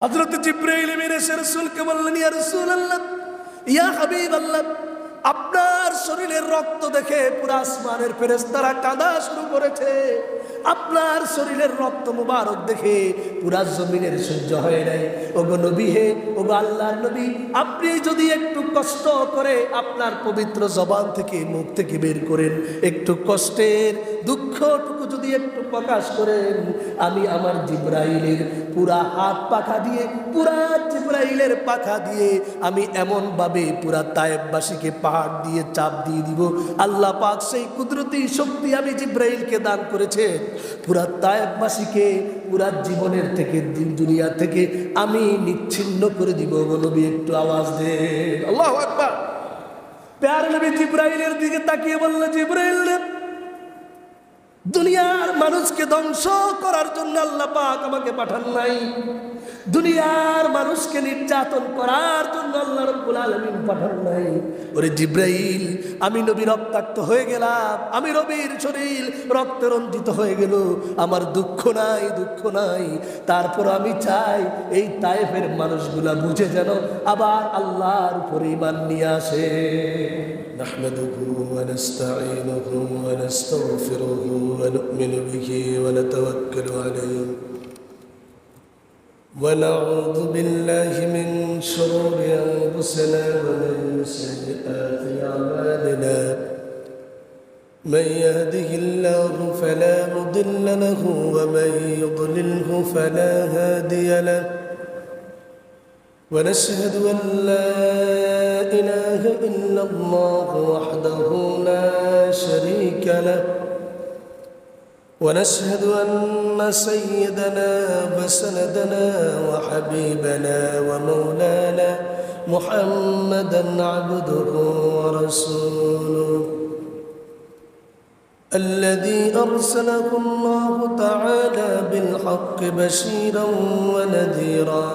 হযরত জিবরাইল এসে রাসূলকে বললেন, ইয়া রাসূলুল্লাহ, ইয়া হাবিবাল্লাহ, আপনার শরীরের রক্ত দেখে পুরো আসমানের ফেরেশতারা কাঁদা শুরু করেছে। আপনার শরীরের রক্ত মুবারক দেখে পুরা জমিনের সহ্য হয় নাই। ওগো নবী, হে ওগো আল্লাহর নবী, আপনি যদি একটু কষ্ট করে আপনার পবিত্র জবান থেকে, মুখ থেকে বের করেন, একটু কষ্টের দুঃখটুকু যদি একটু প্রকাশ করেন, আমি আমার জিবরাইলের পুরা হাত পাখা দিয়ে, পুরা জিবরাইলের পাখা দিয়ে আমি এমন ভাবে পুরা তায়েববাসীকে পাহাড় দিয়ে চাপ দিয়ে দিব। আল্লাহ পাক সেই কুদরতি শক্তি আমি জিবরাইলকে দান করেছে, পুরা তায়েববাসীকে পুরা জীবনের থেকে, দুনিয়া থেকে আমি নিচ্ছিন্ন করে দিব। নবী একটু আওয়াজ দেন, আল্লাহু আকবার। প্যারে নবী জিবরাইলের দিকে তাকিয়ে বলল, জিবরাইল, দুনিয়ার মানুষকে ধ্বংস করার জন্য আল্লাহ পাক আমাকে পাঠান নাই, দুনিয়ার মানুষকে নির্যাতন করার জন্য আল্লাহ রাব্বুল আলামিন পাঠান নাই। ওরে জিবরাইল, আমি নবী রক্তাক্ত হয়ে গেলাম, আমি নবীর শরীর রক্তে রঞ্জিত হয়ে গেল, আমার দুঃখ নাই, দুঃখ নাই। তারপর আমি চাই এই তায়েফের মানুষগুলা বুঝে যেন আবার আল্লাহর উপরে ঈমান নিয়ে আসে। নাহমাদুহু ওয়া নাস্তাঈনুহু ওয়া নাস্তাগফিরুহু ওয়া নু'মিনু বিহি ওয়া নাতাওয়াক্কালু আলাইহি ونعوذ بالله من شرور أنفسنا ومن سيئات أعمالنا من يهده الله فلا مضل له ومن يضلله فلا هادي له ونشهد أن لا إله إلا الله وحده لا شريك له ونشهد أن سيدنا وسندنا وحبيبنا ومولانا محمدا عبده ورسوله الذي أرسله الله تعالى بالحق بشيرا ونذيرا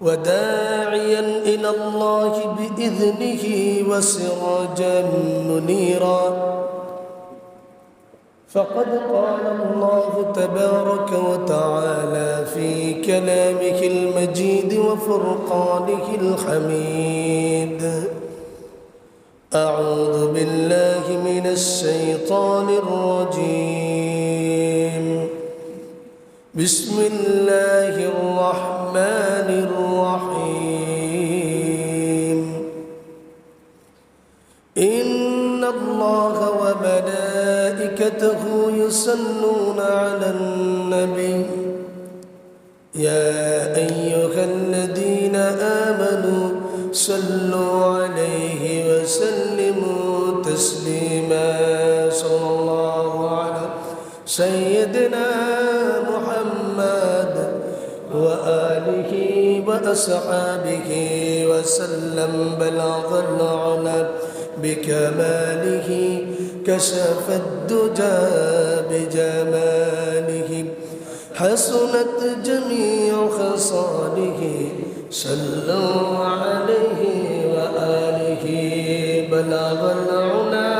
وداعيا إلى الله بإذنه وسراجا منيرا فقد قال الله تبارك وتعالى في كلامه المجيد وفرقانه الحميد أعوذ بالله من الشيطان الرجيم بسم الله الرحمن الرحيم إن الله وملائكته يصلون على النبي يا أيها الذين آمنوا صلوا عليه وسلموا تسليما صلى الله على سيدنا محمد وآله وأصحابه وسلم بلغ العلا بكماله كشف الدجى بجماله حسنت جميع خصاله صلوا عليه وآله بلغ العلا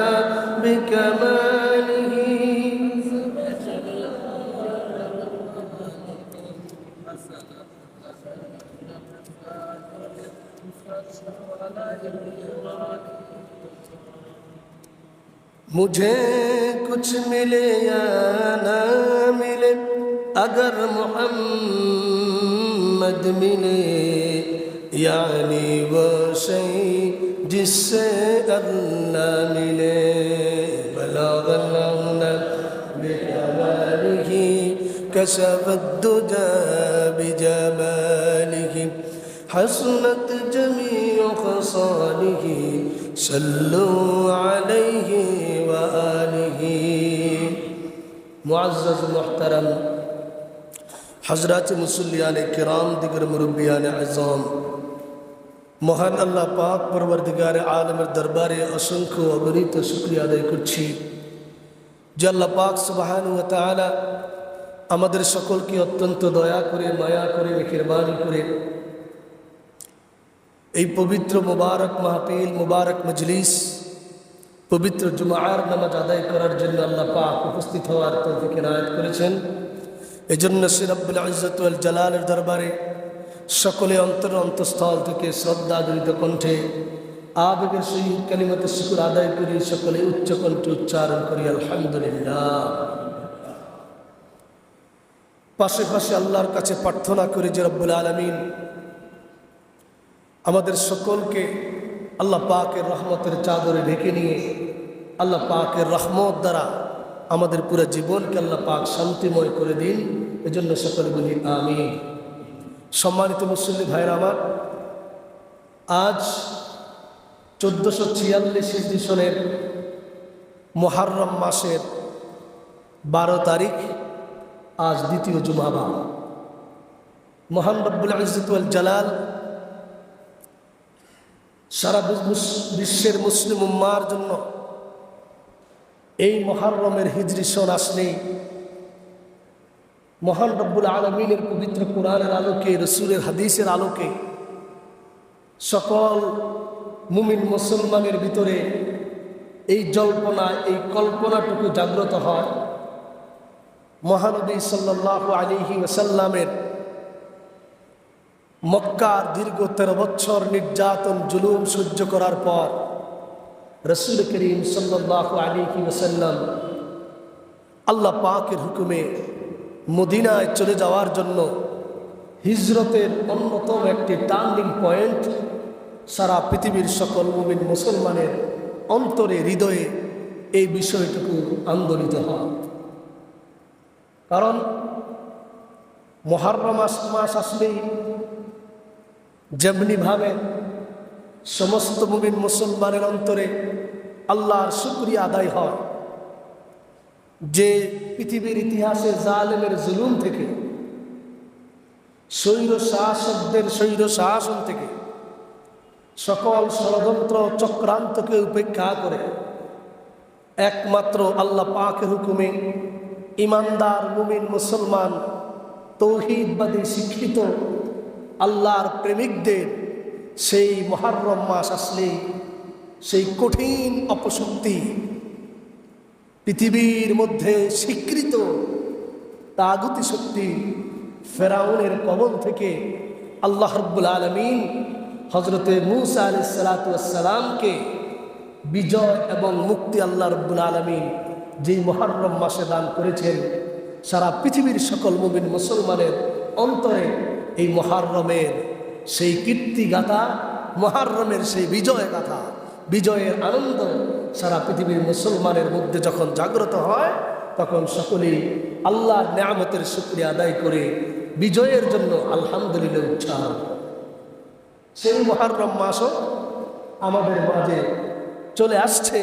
بكماله मुझे कुछ मिले या ना मिले अगर मोहम्मद मिले यानी वो शई जिससे अल्लाह मिले बलागल्लाहुना बिकमालिही कशफद्दुजा बिजमालिही हसनत जमीउ खसालिही सल्लु अलैहि व आलिहि। मुअज़्ज़ज़ मुहतरम हज़रात मुसल्लियाने किराम दिगर मुरब्बियाने आज़म, মহান আল্লাহ পাক পরবর্তীকারে আলমের দরবারে অসংখ্য অগণিত শুকরিয়া আদায় করছি যে আল্লাহ পাক সুবহানাহু ওয়া তাআলা আমাদের সকলকে অত্যন্ত দয়া করে, মায়া করে, মেহেরবানি করে এই পবিত্র মুবারক মাহফিল, মুবারক মজলিস, পবিত্র জুমার নামাজ আদায় করার জন্য আল্লাহ পাক উপস্থিত হওয়ার তৌফিক এনায়েত করেছেন। এজন্য শ্রী রব্বুল ইজ্জত ওয়াল জালালের দরবারে সকলে অন্তঃস্থল থেকে শ্রদ্ধা জড়িত কণ্ঠে আবেগের সহিত কালিমাতে শুকর আদায় করি, সকলে উচ্চ কণ্ঠে উচ্চারণ করি আলহামদুলিল্লাহ। পাশে পাশে আল্লাহর কাছে প্রার্থনা করি যে রব্বুল আলামিন আমাদের সকলকে আল্লাহ পাকের রহমতের চাদরে ঢেকে নিয়ে আল্লাহ পাকের রহমত দ্বারা আমাদের পুরো জীবনকে আল্লাহ পাক শান্তিময় করে দিন, এজন্য সকলে বলি আমিন। সম্মানিত মুসল্লি ভাইরা আমার, আজ 1446 হিজরি সনের মুহররম মাসের 12 তারিখ, আজ দ্বিতীয় জুমাবার। মহান রব্বুল ইজ্জত ওয়াল জালাল সারা বিশ্বের মুসলিম উম্মার জন্য এই মুহররমের হিজরি সন আসলেই মহান রব্বুল আলামিনের পবিত্র কোরআনের আলোকে, রসুলের হাদিসের আলোকে সকল মুমিন মুসলমানের ভিতরে এই জল্পনা, এই কল্পনাটুকু জাগ্রত হয় মহানবী সাল্লাল্লাহু আলাইহি ওয়াসাল্লামের মক্কার দীর্ঘ 13 বছর নির্যাতন জুলুম সহ্য করার পর রসুল করিম সাল্লাল্লাহু আলাইহি ওয়াসাল্লাম আল্লাহ পাকের হুকুমে মদিনায় চলে যাওয়ার জন্য হিজরতের অন্যতম একটি টার্নিং পয়েন্ট সারা পৃথিবীর সকল মুমিন মুসলমানের অন্তরে, হৃদয়ে এই বিষয়টুকু আন্দোলিত হয়। কারণ মুহররম মাস আসলেই যেমনিভাবে সমস্ত মুমিন মুসলমানের অন্তরে আল্লাহর শুকরিয়া আদায় হয় যে পৃথিবীর ইতিহাসে জালেমের জুলুম থেকে, স্বৈর শাসন থেকে, সকল ষড়যন্ত্র চক্রান্তকে উপেক্ষা করে একমাত্র আল্লাহ পাকের হুকুমে ইমানদার মুমিন মুসলমান তৌহিদবাদী শিক্ষিত আল্লাহর প্রেমিকদের সেই মুহররম মাস আসলেই সেই কঠিন অপশক্তি, পৃথিবীর মধ্যে স্বীকৃত তাগুতি শক্তি ফেরাউনের কবল থেকে আল্লাহ রাব্বুল আলামিন হযরতে মূসা আলাইহিস সালাতু ওয়াস সালামকে বিজয় এবং মুক্তি আল্লাহ রাব্বুল আলামিন যেই মুহররম মাসে দান করেছেন, সারা পৃথিবীর সকল মুমিন মুসলমানের অন্তরে এই মুহররমের সেই কীর্তিগাথা, মুহররমের সেই বিজয় গাথা, বিজয়ের আনন্দ সারা পৃথিবীর মুসলমানের মধ্যে যখন জাগ্রত হয়, তখন সকলেই আল্লাহর নিয়ামতের শুকরিয়া আদায় করে বিজয়ের জন্য আলহামদুলিল্লাহ উচ্চারণ। সেই মুহররম মাসও আমাদের মাঝে চলে আসছে।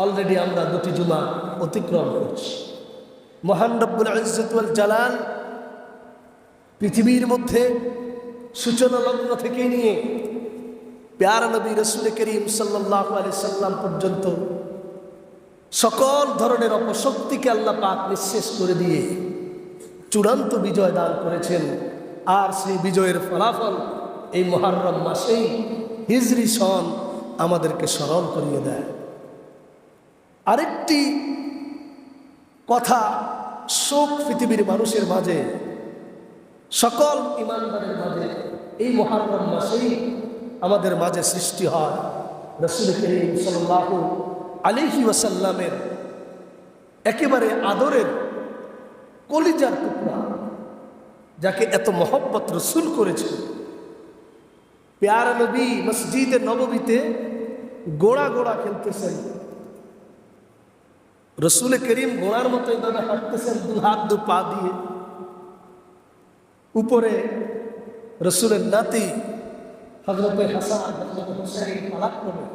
অলরেডি আমরা 2টি জুমা অতিক্রম করছি। মহান রব্বুল ইজ্জত ওয়াল জালাল পৃথিবীর মধ্যে সূচনা লগ্ন থেকে নিয়ে প্যারা নবী রসুল করিম সাল্লাল্লাহু আলাইহি সাল্লাম পর্যন্ত সকল ধরনের অপশক্তিকে আল্লাহ পাক নিঃশেষ করে দিয়ে চূড়ান্ত বিজয় দান করেছেন। আর সেই বিজয়ের ফলাফল এই মুহররম মাসেই হিজরি সন আমাদেরকে স্মরণ করিয়ে দেয়। আরেকটি কথা, শোক পৃথিবীর মানুষের মাঝে, সকল ইমানদারের মাঝে এই মুহররম মাসেই আমাদের মাঝে সৃষ্টি হয় রাসূল করিম সাল্লাল্লাহু আলাইহি ওয়াসাল্লামের একেবারে আদরের কলিজার টুকরা, যাকে এত মহব্বত রসুল করেছেন। প্যারা নবী মসজিদে নববীতে গোড়া গোড়া খেলতেছেন, রসুল করিম ঘোড়ার মতো এভাবে হাঁটতেছেন, 2 হাত 2 পা দিয়ে। উপরে রসুলের নাতি হযরতে হাসান, হযরতে হুসাইন পালাক্রমে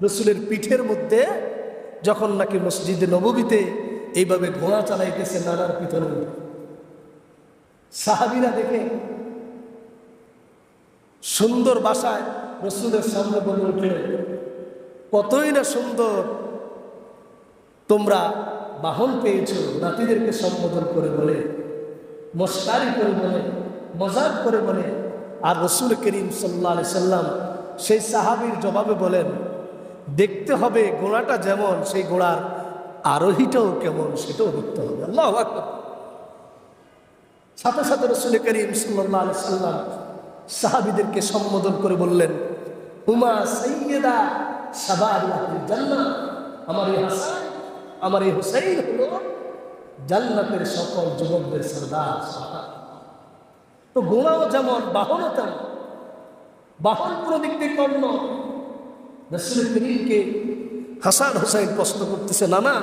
রসুলের পিঠের মধ্যে যখন নাকি মসজিদে নববীতে এইভাবে ঘোড়া চালাইতেছে নানার পিঠের মধ্যে, সাহাবীরা দেখে সুন্দর ভাষায় রসুলের সামনে বলে উঠলেন, কতই না সুন্দর তোমরা বাহন পেয়েছ। নাতিদেরকে সম্বোধন করে বলে, মস্কারি করে বলে, মজাক করে বলে। আর রসুল করিম সাল্লাল্লাহু আলাইহি সাল্লাম সেই সাহাবীর জবাবে বলেন, দেখতে হবে ঘোড়াটা যেমন, সেই ঘোড়ার আরোহীটাও কেমন সেটাও দেখতে হবে। আল্লাহু আকবার। সাথে সাথে রাসূল করিম সাল্লাল্লাহু আলাইহি সাল্লাম সাহাবীদেরকে সম্বোধন করে বললেন, হুমা সাইয়্যিদা শাবাবিল জান্নাহ, আমার এই হাসান, আমার এই হুসাইন হলো জান্নাতের সকল যুবকদের সরদার। তো গোলাও যেমন বাহনও তেমন, বাহন পুরো দিক থেকে অন্য। রাসূল করিমকে হাসান হুসাইন প্রশ্ন করতেছে, না না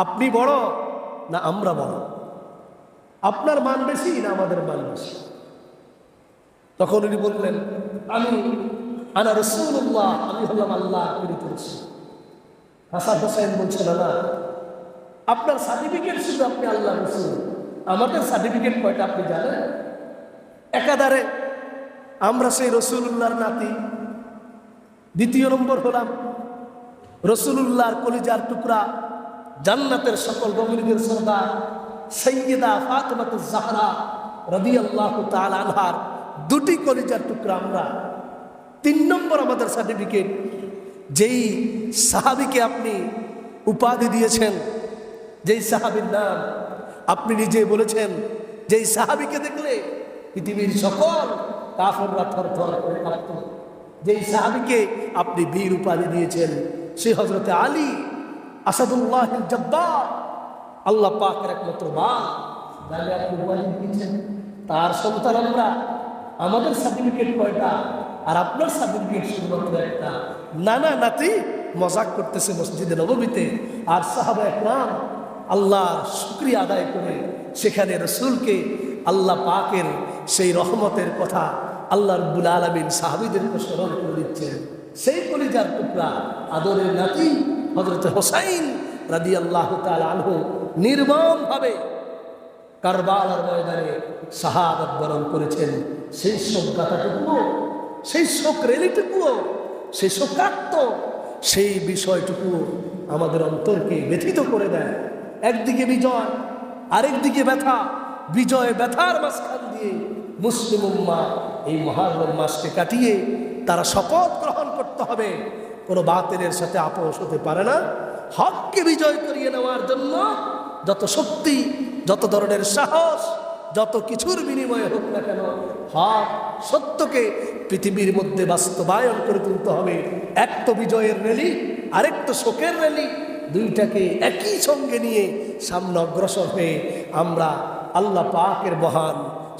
আপনি বড় না আমরা বড়, আপনার মান বেশি না আমাদের মান বেশি? তখন উনি বললেন, আনা রাসূলুল্লাহ, আমি হলাম আল্লাহর প্রেরিত রাসূল। হাসান হুসাইন বলছে, না না আপনার সার্টিফিকেট শুধু আপনি আল্লাহর রাসূল, আমাদের সার্টিফিকেট কয়টা আপনি জানেন? একাধারে আমরা সেই রাসূলুল্লাহর নাতি। দ্বিতীয় নম্বর হলাম রাসূলুল্লাহর কলিজার টুকরা, জান্নাতের সকল মুমিনদের সরদার সাইয়্যিদা ফাতিমাতুজ জাহরা রাদিয়াল্লাহু তাআলা আনহার দুটি কলিজার টুকরা আমরা। তিন নম্বর আমাদের সার্টিফিকেট, যেই সাহাবীকে আপনি উপাধি দিয়েছেন, যেই সাহাবীর নাম আপনি নিজে বলেছেন, যেই সাহাবীকে দেখলে পৃথিবীর সকল কাফেররা থরথর করে কাঁপত, যেই সাহাবীকে আপনি বীর উপাধি দিয়েছেন, সেই হযরতে আলী আসাদুল্লাহিল জব্বার, আল্লাহ পাকের একমাত্র মা, যাকে আপনি উপাধি দিয়েছেন, তার সন্তান আমরা। আমাদের সার্টিফিকেট কয়টা আর আপনার সার্টিফিকেট শুধুমাত্র একটা। নানা নাতি মজাক করতেছে মসজিদে নববীতে, আর সাহাবা একরাম আল্লাহর শুকরিয়া আদায় করে সেখানে রাসূলকে আল্লাহ পাকের সেই রহমতের কথা আল্লাহ রাব্বুল আলামিন সাহাবীদেরকে স্মরণ করে দিচ্ছেন। সেই কলিজার টুকরা আদরের নাতি হযরত হুসাইন রাদিয়াল্লাহু তাআলা আনহু নির্মমভাবে কারবালার ময়দানে শাহাদাত বরণ করেছেন। সেই শোক গাথাটুকুও, সেই শোক রেলিটুকুও, সেই শোকার্ত সেই বিষয়টুকুও আমাদের অন্তরকে ব্যথিত করে দেয়। একদিকে বিজয়, আরেকদিকে ব্যথা। বিজয় ব্যথার মাঝখান দিয়ে মুসলিম উম্মাহ এই মুহররম মাসকে কাটিয়ে তারা শপথ গ্রহণ করতে হবে, কোনো বাতিলের সাথে আপোষ হতে পারে না। হককে বিজয় করিয়ে নেওয়ার জন্য যত শক্তি, যত ধরনের সাহস, যত কিছুর বিনিময়ে হোক না কেন, হক সত্যকে পৃথিবীর মধ্যে বাস্তবায়ন করে তুলতে হবে। এক তো বিজয়ের র্যালি, আরেক তো শোকের র্যালি, দুইটাকে একই সঙ্গে নিয়ে সামনে অগ্রসর হয়ে আমরা আল্লাহ পাকের মহান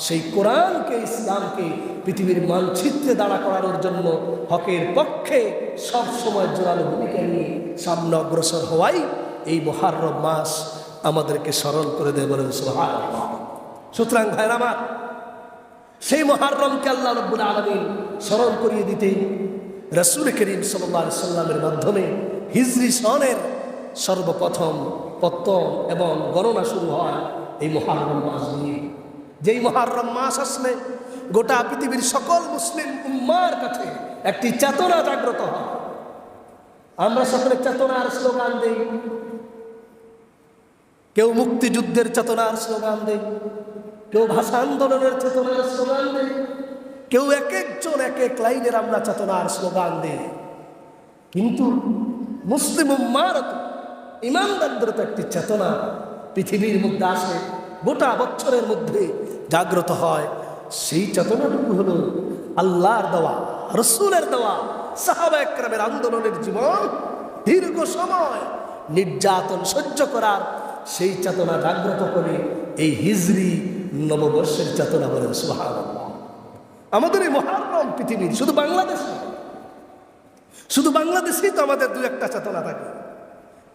সেই কোরআনকে, ইসলামকে পৃথিবীর মানচিত্রে দাঁড়া করানোর জন্য হকের পক্ষে সব সময় জোরালো ভূমিকা নিয়ে সামনে অগ্রসর হওয়াই এই মুহররম মাস আমাদেরকে স্মরণ করে দেয়, বলেন সুবহানাল্লাহ। সুতরাং ভাইরা আমার, সেই মুহররমকে আল্লাহ রাব্বুল আলামিন স্মরণ করিয়ে দিতে রাসূল করিম সাল্লাল্লাহু আলাইহি সাল্লামের মাধ্যমে হিজরি সনের সর্বপ্রথম পত্তন এবং গণনা শুরু হয় এই মুহররম মাস নিয়ে। যেই মুহররম মাস আসলে গোটা পৃথিবীর সকল মুসলিম উম্মার কাছে একটি চেতনা জাগ্রত হয়। আমরা সকলে চেতনার স্লোগান দেই, কেউ মুক্তিযুদ্ধের চেতনার স্লোগান দেয়, কেউ ভাষা আন্দোলনের চেতনার স্লোগান দেয়, কেউ এক একজন এক এক লাইনের আমরা চেতনার স্লোগান দেই। কিন্তু মুসলিম উম্মার ইমানদারদের তো একটি চেতনা পৃথিবীর মধ্যে আসে, গোটা বছরের মধ্যে জাগ্রত হয়। সেই চেতনাটুকু হলো আল্লাহর দেওয়া, রাসূলের দেওয়া সাহাবা একরামের আন্দোলনের জীবন, দীর্ঘ সময় নির্যাতন সহ্য করার সেই চেতনা জাগ্রত করে এই হিজরি নববর্ষের চেতনা, বলেন সুবহানাল্লাহ। আমাদের এই মুহররম পৃথিবীর শুধু বাংলাদেশেই তো আমাদের দু একটা চেতনা থাকে।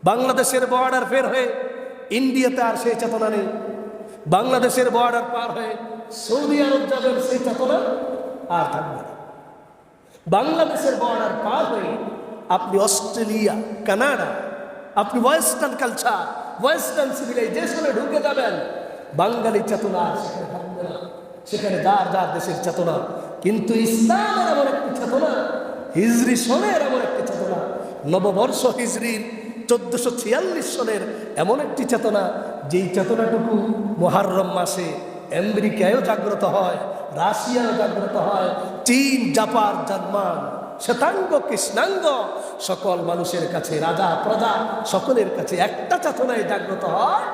বাংলাদেশের বর্ডার ফের হয়ে ইন্ডিয়াতে আর সেই চেতনা নেই, বাংলাদেশের বর্ডার পার হয়ে সৌদি আরব যাবেন সেই চেতনা আর থাকবে না। বাংলাদেশের বর্ডার পার হয়ে আপনি অস্ট্রেলিয়া, কানাডা, আপনি ওয়েস্টার্ন কালচার, ওয়েস্টার্ন সিভিলাইজেশনে ঢুকে যাবেন, বাঙালি চেতনা সেখানে থাকবে না, সেখানে যার যার দেশের চেতনা। কিন্তু ইসলামের এমন একটি চেতনা, হিজরি সনের এমন একটি চেতনা, নববর্ষ হিজরির 1446 সনের এমন একটি চেতনা, যেই চেতনাটুকু মুহররম মাসে আমেরিকায়ও জাগ্রত হয়, রাশিয়াও জাগ্রত হয়, চীন, জাপান, জার্মান, শ্বেতাঙ্গ কৃষ্ণাঙ্গ সকল মানুষের কাছে, রাজা প্রজা সকলের কাছে একটা চেতনায় জাগ্রত হয়,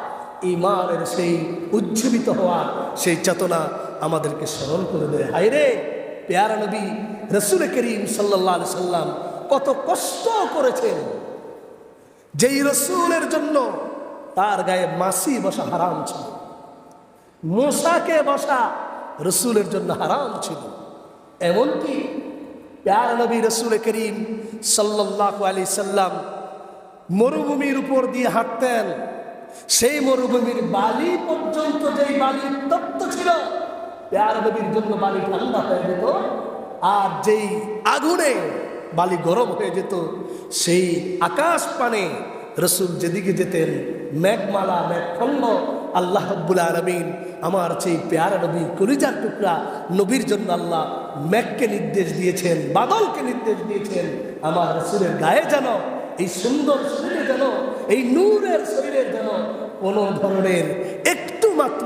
ঈমানের সেই উজ্জীবিত হওয়া সেই চেতনা আমাদেরকে স্মরণ করে দেয়। হায় রে, পেয়ারা নবী রাসূল করিম সাল্লাল্লাহু আলাইহি সাল্লাম কত কষ্ট করেছেন, যেই রসুলের জন্য তার গায়ে মাছি বসা হারাম ছিল, মশাকে বসা রসুলের জন্য হারাম ছিল। এমনকি প্যারা নবী রাসূল করিম সাল্লাল্লাহু আলাইহি সাল্লাম মরুভূমির উপর দিয়ে হাঁটতেন, সেই মরুভূমির বালি পর্যন্ত যেই বালি তপ্ত ছিল, প্যারা নবীর জন্য বালি ঠান্ডা হয়ে যেত, আর যেই আগুনে বালি গরম হয়ে যেত, সেই আকাশ পানে রসুল যেদিকে যেতেন মেঘমালা মেঘখণ্ড আল্লাহ রাব্বুল আলামিন আমার সেই পেয়ারা নবী কলিজার টুকরা নবীর জন্য আল্লাহ মেঘকে নির্দেশ দিয়েছেন, বাদলকে নির্দেশ দিয়েছেন আমার রসুলের গায়ে যেন, এই সুন্দর শরীরে যেন, এই নূরের শরীরে যেন কোনো ধরনের একটু মাত্র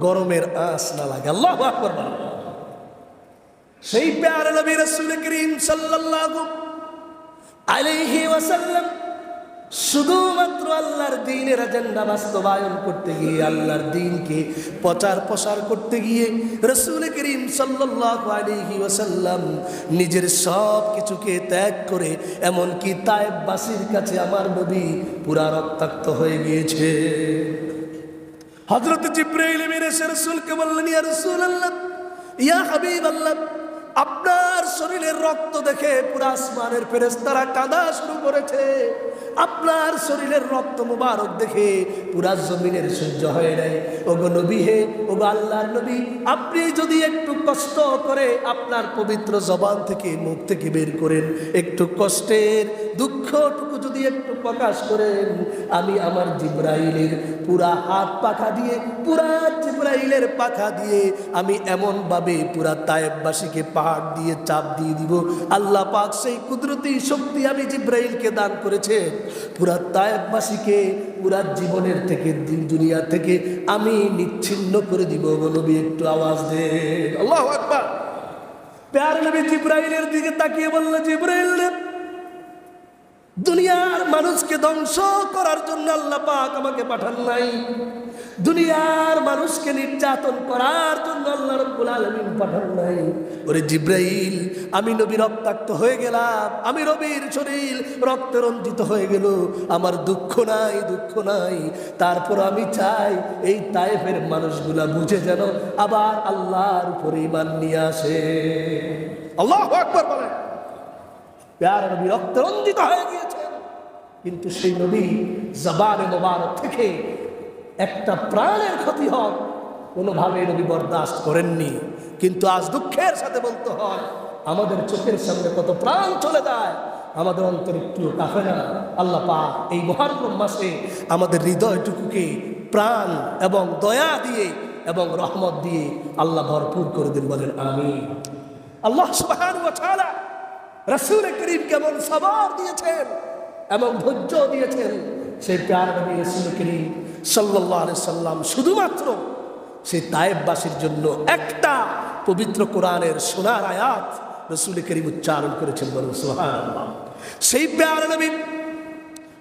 গরমের আঁচ না লাগে। আল্লাহু আকবার। সেই পেয়ারা নবী রাসূল করিম সাল্লাল্লাহু আলাইহি ওয়াসাল্লাম শুধুমাত্র আল্লাহর দ্বীনের এজেন্ডা বাস্তবায়ন করতে গিয়ে, আল্লাহর দ্বীনকে প্রচার প্রসার করতে গিয়ে রাসূল করিম সাল্লাল্লাহু আলাইহি ওয়াসাল্লাম নিজের সব কিছুকে ত্যাগ করে, এমনকি তায়েফবাসীর কাছে আমার নবী পুরা রক্তাক্ত হয়ে গিয়েছে। হযরত জিবরাইল এসে রাসূলকে বললেন, ইয়া রাসূলুল্লাহ, ইয়া হাবিবাল্লাহ, আপনার শরীরের রক্ত দেখে পুরা আসমানের ফেরেশতারা কাঁদা শুরু করেছে। আপনার শরীরের রক্ত মুবারক দেখে পুরা জমিনের সহ্য হয় নাই। ওগো নবী হে, ওগো আল্লাহর নবী, আপনি যদি একটু কষ্ট করে আপনার পবিত্র জবান থেকে, মুখ থেকে বের করেন, একটু কষ্টের দুঃখটুকু যদি একটু প্রকাশ করেন, আমি আমার জিবরাইলের পুরা হাত পাখা দিয়ে, পুরা জিবরাইলের পাখা দিয়ে আমি এমন ভাবে পুরা তায়েফবাসীকে পাহাড় দিয়ে চাপ দিয়ে দিব। আল্লাহ পাক সেই কুদরতি শক্তি আমি জিবরাইলকে দান করেছে, পুরা তায়েফবাসীকে পুরা জীবনের থেকে, দুনিয়া থেকে আমি নিচ্ছিন্ন করে দিব। নবী একটু আওয়াজ দেন, আল্লাহু আকবার। প্যারা নবী জিবরাইলের দিকে তাকিয়ে বলল, জিবরাইল রে, দুনিয়ার মানুষকে ধ্বংস করার জন্য আল্লাহ পাক আমাকে পাঠান নাই, দুনিয়ার মানুষকে নির্যাতন করার জন্য আল্লাহ রাব্বুল আলামিন পাঠান নাই। ওরে জিবরাইল, আমি নবী রক্তাক্ত হয়ে গেলাম, আমি নবীর শরীর রক্তে রঞ্জিত হয়ে গেল, আমার দুঃখ নাই, দুঃখ নাই। তারপর আমি চাই এই তায়েফের মানুষগুলা বুঝে যেন আবার আল্লাহর উপরে ঈমান নিয়ে আসে। আল্লাহু আকবার বলেন। প্যারা নবী রক্তে রঞ্জিত হয়ে গিয়েছেন, কিন্তু সেই নবী জবানে মোবারক থেকে একটা প্রাণের ক্ষতি হয় কোনোভাবে নবী বরদাস্ত করেননি। কিন্তু আজ দুঃখের সাথে বলতে হয়, আমাদের চোখের সামনে কত প্রাণ চলে যায়, আমাদের অন্তর একটু কাঁপে না। আল্লাহ পাক এই মুহররম মাসে আমাদের হৃদয়টুকুকে প্রাণ এবং দয়া দিয়ে এবং রহমত দিয়ে আল্লাহ ভরপুর করে দিন, বলেন আমিন। আল্লাহ সুবহানাহু ওয়া তাআলা রাসূল করিম কেমন সবর দিয়েছেন এবং ধৈর্য দিয়েছেন, সেই প্যারা নবী রাসূল করিম সাল্লাল্লাহু আলাইহি সাল্লাম শুধুমাত্র সেই তায়েফবাসীর জন্য একটা পবিত্র কোরআনের সোনার আয়াত রাসূল করিম উচ্চারণ করেছেন, বলেন সুবহানাল্লাহ। সেই প্যারা নবী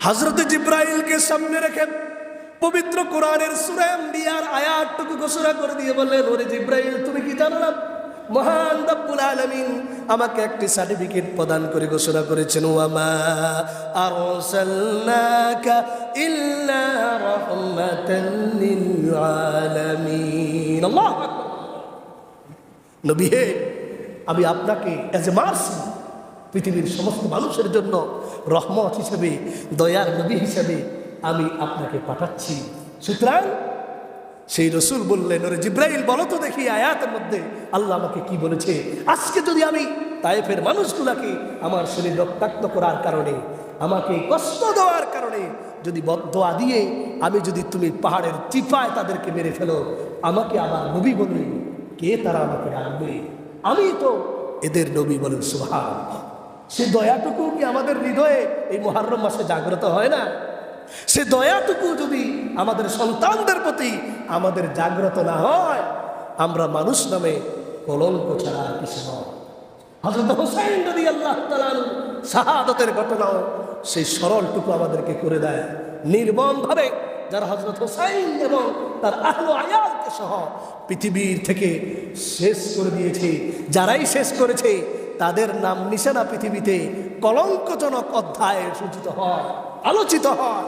হযরত জিবরাইলকে সামনে রেখে পবিত্র কোরআনের সূরা আম্বিয়ার আয়াতটুকু ঘোষণা করে দিয়ে বললেন, ওরে জিবরাইল, তুমি কি জানো না মহান রব্বুল আলামিন আমাকে একটি সার্টিফিকেট প্রদান করে ঘোষণা করেছেন, ওয়ামা আরসালনাকা ইল্লা রাহমাতান লিল আলামিন। আল্লাহু আকবার। নবী হে, আমি আপনাকে এজ এ মার্সি, পৃথিবীর সমস্ত মানুষের জন্য রহমত হিসেবে, দয়ার নবী হিসেবে আমি আপনাকে পাঠাচ্ছি। সুতরাং সেই রসুল বললেন, ওরে জিবরাইল, বলো তো দেখি আয়াতের মধ্যে আল্লাহ আমাকে কি বলেছে। আজকে যদি আমি তায়েফের মানুষগুলাকে আমার শরীর রক্তাক্ত করার কারণে, আমাকে কষ্ট দেওয়ার কারণে যদি বদদোয়া দিয়ে আমি যদি তুমি পাহাড়ের চিপায় তাদেরকে মেরে ফেলো, আমাকে আবার নবী বললে কে তারা আমাকে ডাকবে? আমি তো এদের নবী, বলেন সুবহানাল্লাহ। সে দয়াটুকু কি আমাদের হৃদয়ে এই মুহররম মাসে জাগ্রত হয় না? সে দয়াটুকু যদি আমাদের সন্তানদের প্রতি আমাদের জাগ্রত না হয়, আমরা মানুষ নামে কলঙ্ক ছাড়া আর কিছু নয়। হযরত হুসাইন রাদিয়াল্লাহু তাআলা শাহাদাতের ঘটনাও সেই সরলটুকু আমাদেরকে করে দেয়। নির্মমভাবে যারা হযরত হুসাইন এবং তার আহলে আয়ালকে সহ পৃথিবীর থেকে শেষ করে দিয়েছে, যারাই শেষ করেছে তাদের নাম নিশানা পৃথিবীতে কলঙ্কজনক অধ্যায়ে সূচিত হয়, আলোচিত হয়।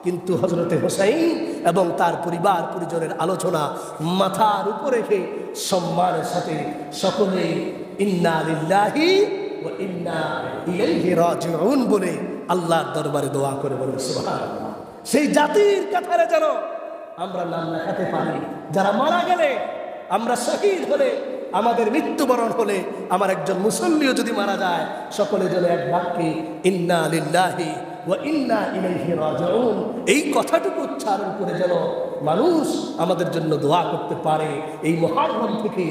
কিন্তু হযরতে হুসাইন এবং তার পরিবার পরিজনের আলোচনা মাথার উপরে রেখে সম্মানের সাথে সকলে ইন্না লিল্লাহি ওয়া ইন্না ইলাইহি রাজিউন বলে আল্লাহর দরবারে দোয়া করে বলেন সুবহানাল্লাহ। সেই জাতির কাতারে যেন আমরা নাম লেখাতে পারি, যারা মারা গেলে, আমরা শহীদ হলে, আমাদের মৃত্যুবরণ হলে, আমার একজন মুসল্লিও যদি মারা যায়, সকলে যেন এক বাক্যে ইন্না লিল্লাহি ওয়া ইন্না ইলাইহি রাজিউন এই কথাটুকু উচ্চারণ করে যেন মানুষ আমাদের জন্য দোয়া করতে পারে। এই মুহররম থেকে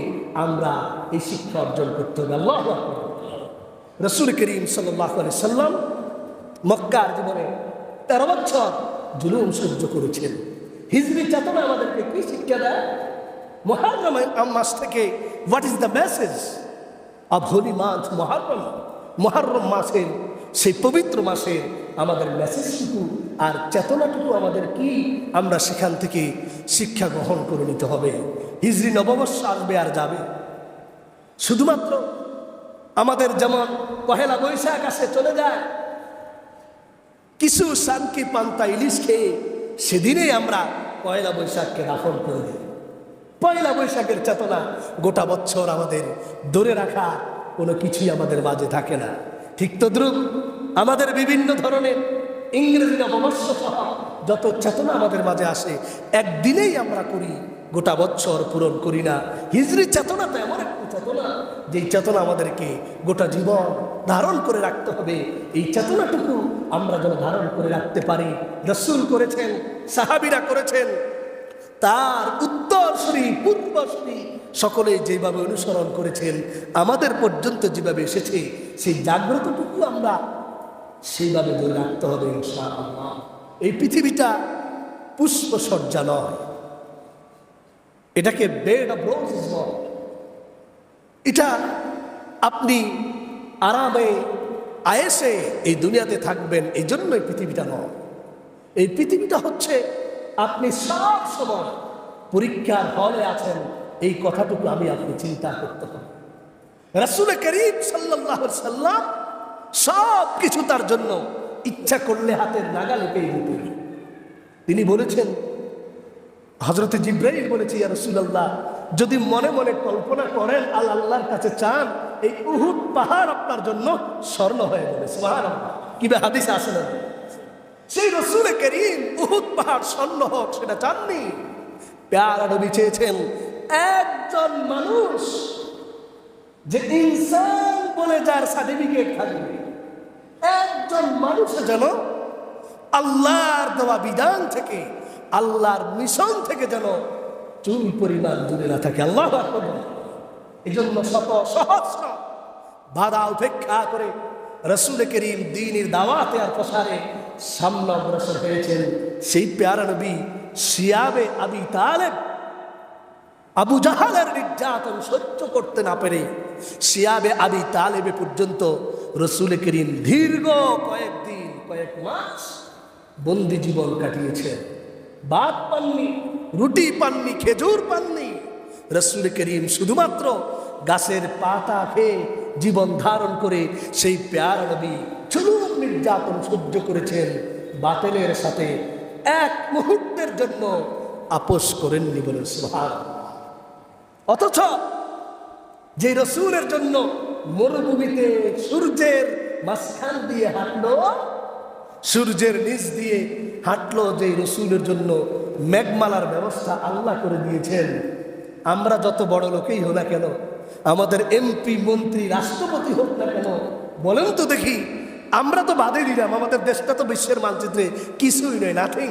আমরা এই শিক্ষা অর্জন করতে হবে। আল্লাহু আকবার। রাসূল করিম সাল্লাল্লাহু আলাইহি সাল্লাম মক্কার জীবনে 13 বছর জুলুম সহ্য করেছেন। হিজরি চেতনা আমাদেরকে কি শিক্ষা দেয়? মুহররম মাস থেকে what is the message of Holi month Muharram? Muharram মাসের সেই পবিত্র মাসে আমাদের মেসেজটুকু আর চেতনাটুকু আমাদের কি, আমরা সেখান থেকে শিক্ষা গ্রহণ করে নিতে হবে। হিজরি নববর্ষ আসবে আর যাবে, শুধুমাত্র আমাদের যেমন পহেলা বৈশাখ আসে চলে যায়, কিছু শানকি পান্তা ইলিশ খেয়ে সেদিনেই আমরা পয়লা বৈশাখকে দাফন করে দিই। পয়লা বৈশাখের চেতনা গোটা বছর আমাদের ধরে রাখা কোনো কিছুই আমাদের মাঝে থাকে না। ঠিক তদ্রুপ আমাদের বিভিন্ন ধরনের ইংরেজি নববর্ষ সহ যত চেতনা আমাদের মাঝে আসে একদিনেই আমরা করি, গোটা বছর পূরণ করি না। হিজরি চেতনা তো এমন একটা চেতনা, যেই চেতনা আমাদেরকে গোটা জীবন ধারণ করে রাখতে হবে। এই চেতনাটুকু আমরা যেন ধারণ করে রাখতে পারি। রাসূল করেছেন, সাহাবীরা করেছেন, তার উত্তরসূরি পূর্বসূরি সকলে যেভাবে অনুসরণ করেছেন, আমাদের পর্যন্ত যেভাবে এসেছে সেই জাগ্রতটুকু আমরা সেইভাবে ধরে রাখতে হবে ইনশাআল্লাহ। এই পৃথিবীটা পুষ্পসজ্জা নয়, এটাকে বেড অফ রোজেস নয়। এটা আপনি আরামে আয়েসে এই দুনিয়াতে থাকবেন এই জন্যই পৃথিবীটা নয়। এই পৃথিবীটা হচ্ছে আপনি সব সময় পরীক্ষার হলে আছেন, এই কথাটুকু আমি আপনি চিন্তা করতে হবে। রাসূল করিম সাল্লাল্লাহু আলাইহি সাল্লাম সব কিছু তার জন্য ইচ্ছা করলে হাতের নাগালে পেয়ে যেতেন। তিনি বলেছেন, হযরত জিবরাইল বলেছে, ইয়া রাসূলুল্লাহ, যদি মনে মনে কল্পনা করেন আল্লাহর কাছে চান, এই উহুদ পাহাড় আপনার জন্য স্বর্ণ হয়ে যাবে। সুবহানাল্লাহ, কিভাবে হাদিসে আসে না? সেই রাসূল করিম উহুদ পাহাড় স্বর্ণ হোক সেটা চাননি। প্যারা নবী চেয়েছেন একজন মানুষ যে ইনসান বলে যার সার্টিফিকেট থাকবে, একজন মানুষ যেন আল্লাহর দেওয়া বিধান থেকে, আল্লাহর মিশন থেকে যেন চুল পরিমাণ দূরে না থাকে। আল্লাহু আকবার। এই জন্য শত সহস্র বাধা উপেক্ষা করে রাসূল করিম দ্বীনের দাওয়াতে আর প্রসারে সামনে অগ্রসর হয়েছেন। সেই প্যারা নবী শিয়াবে আবি তালেব আবু জাহালের নির্যাতন সহ্য করতে না পেরে শিয়াবে আবি তালেবে পর্যন্ত রাসূল করিম দীর্ঘ কয়েকদিন, কয়েক মাস বন্দি জীবন কাটিয়েছেন। ভাত পাননি, রুটি পাননি, খেজুর পাননি। রাসূল করিম শুধুমাত্র গাছের পাতা খেয়ে জীবন ধারণ করে সেই প্যারা নবী জুলুম নির্যাতন সহ্য করেছেন। বাতিলের সাথে এক মুহূর্তের জন্য আপোষ করেননি, বলেন সুবহানাল্লাহ। অথচ যে রাসূলের জন্য মরুভূমিতে সূর্যের মাঝখান দিয়ে হাঁটলো, সূর্যের নিচ দিয়ে হাঁটলো, যে রাসূলের জন্য মেঘমালার ব্যবস্থা আল্লাহ করে দিয়েছেন। আমরা যত বড় লোকেই হোক না কেন, আমাদের এমপি মন্ত্রী রাষ্ট্রপতি হোক না কেন, বলেন তো দেখি, আমরা তো বাদে দিলাম, আমাদের দেশটা তো বিশ্বের মানচিত্রে কিছুই নয়, নাথিং।